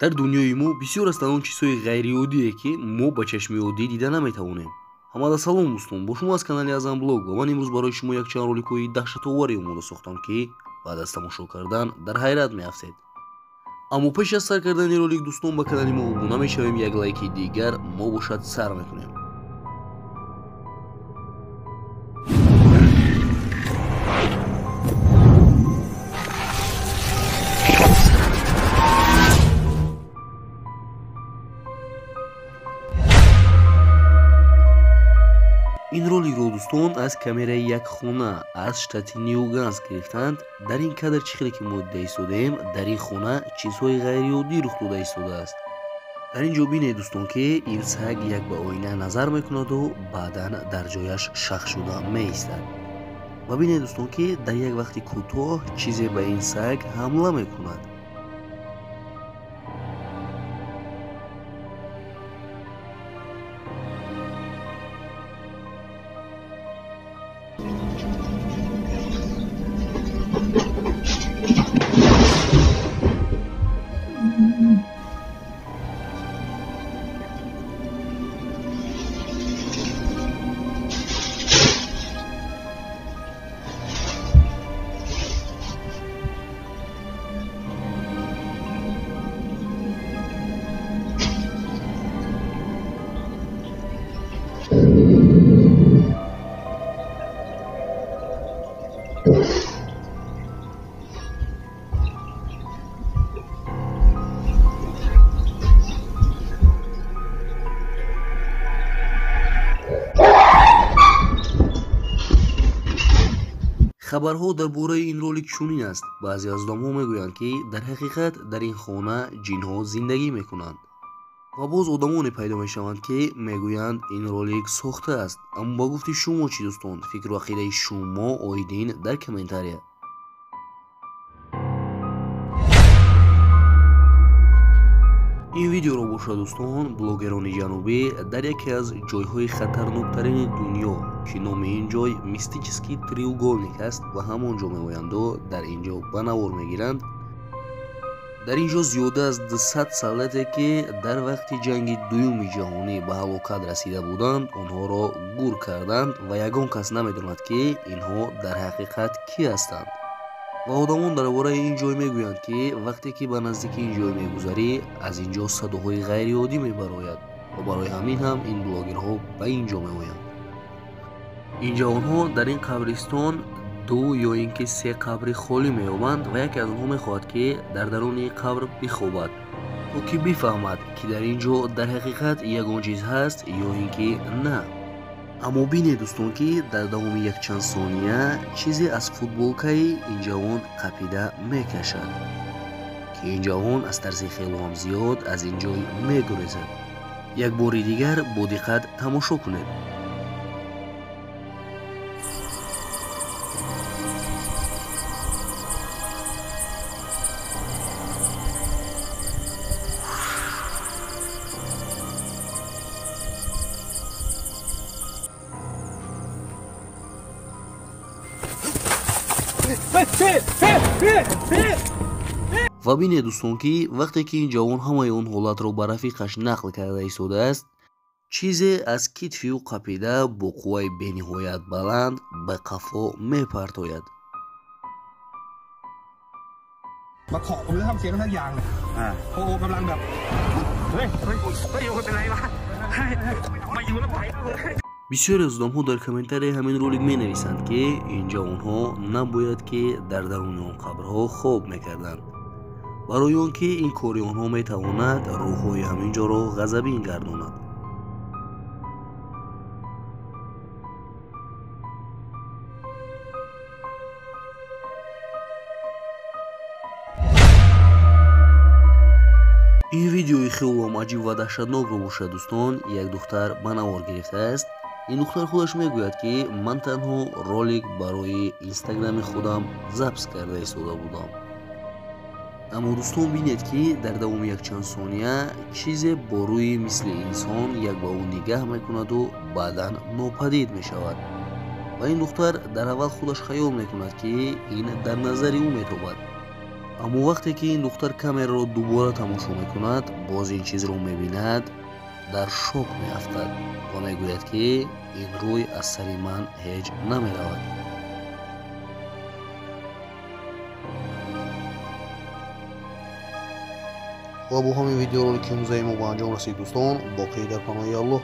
дар дунёи мо бисёр ҳастанд он чизҳои ғайриоддие ки мо ба чашми оддӣ дида наметавонем. Ҳамада салом дӯстон, бо шумо аз канали Азам блог ва ман имрӯз барои шумо якчанд роликҳои даҳшатовари омода сохтам, ки баъд аз тамошо кардан дар ҳайрат меафтед. аммо пеш аз сар кардани ролик дӯстон, ба канали мо обуна мешавем, як лайки дигар мо бошад сар мекунем. ин роликро дӯстон аз камераи як хона аз штати Нью-Ганск гирифтанд. дар ин кадр чӣ хеле ки мо дида истодаем, дар ин хона чизҳои ғайриоддӣ рух дода истодааст. дар ин ҷо бинед дӯстон ки ин саг як ба оина назар мекунаду баъдан дар ҷояш шах шуда меистад. ва бинед дӯстон ки дар як вақти кӯтоҳ чизе ба ин саг ҳамла мекунад. хабарҳо дар бораи ин ролик чунин аст. баъзе аз одамҳо мегӯянд ки дар ҳақиқат дар ин хона ҷинҳо зиндагӣ мекунанд ва боз одамоне пайдо мешаванд ки мегӯянд ин ролик сохта аст. аммо ба гуфти шумо чӣ дӯстон? фикру ақидаи шумо оидин дар комментария. ин видеоро бошад дӯстон, блогерони ҷанубӣ дар яке аз ҷойҳои хатарноктарини дунё ки номи ин ҷой мистический треугольник аст ва ҳамон ҷо меоянду дар ин ҷо ба навор мегиранд. дар ин ҷо зиёда аз 200 солдате ки дар вақти ҷанги дуюми ҷаҳонӣ ба ҳалокат расида буданд, онҳоро гур карданд ва ягон кас намедонад ки инҳо дар ҳақиқат кӣ ҳастанд. ва одамон дар бораи ин ҷой мегӯянд ки вақте ки ба наздики ин ҷой мегузарӣ, аз ин ҷо садоҳои ғайриоддӣ мебарояд ва барои ҳамин ҳам ин блогерҳо ба ин ҷо меоянд. ин ҷавонҳо дар ин қабристон 2 ё ин ки 3 қабри холӣ меёбанд ва яке аз онҳо мехоҳад ки дар даруни қабр бихобад, то ки бифаҳмад ки дар ин ҷо дар ҳақиқат ягон чиз ҳаст ё ин ки на. аммо бинед дӯстон ки дар давоми якчанд сония чизе аз футболкаи ин ҷавон қапида мекашад, ки ин ҷавон аз тарзи хелу ҳам зиёд аз ин ҷой мегурезад. як бори дигар бо диққат тамошо кунед. ва бинед дӯстон ки вақте ки ин ҷавон ҳамаи он ҳолатро ба рафиқаш нақл карда истодааст, чизе аз китфиу қапида бо қувваи бениҳоят баланд ба қафо мепартояд. มาเคาะหรือทำเสียงทั้งอย่างโอ้กำลังแบบเฮ้ยเป็นไรวะมาอยู่แล้วไป бисёре аз одамҳо дар комментарияи ҳамин ролик менависанд ки ин ҷавонҳо набояд ки дар даруни он қабрҳо хоб мекарданд, барои он ки ин кори онҳо метавонад рӯҳҳои ҳамин ҷоро ғазабин гардонад. ин видеои хелом аҷиб ва даҳшатнокро бошад дӯстон. як духтар ба навор гирифтааст. ин духтар худаш мегӯяд ки ман танҳо ролик барои инстаграми худам запс карда истода будам. аммо дӯстон бинед ки дар давоми якчанд сония чизе бо рӯи мисли инсон як ба ӯ нигаҳ мекунаду баъдан нопадид мешавад. ва ин духтар дар аввал худаш хаёл мекунад ки ин дар назари ӯ метобад. аммо вақте ки ин духтар камераро дубора тамошо мекунад, боз ин чизро мебинад, дар шок меафтад ва мегӯяд ки ин рӯй аз сари ман ҳеҷ намеравад. ва бо ҳамин видеоролики имрӯзаи мо ба анҷом расид дӯстон. боқӣ дар паноҳи Аллоҳ.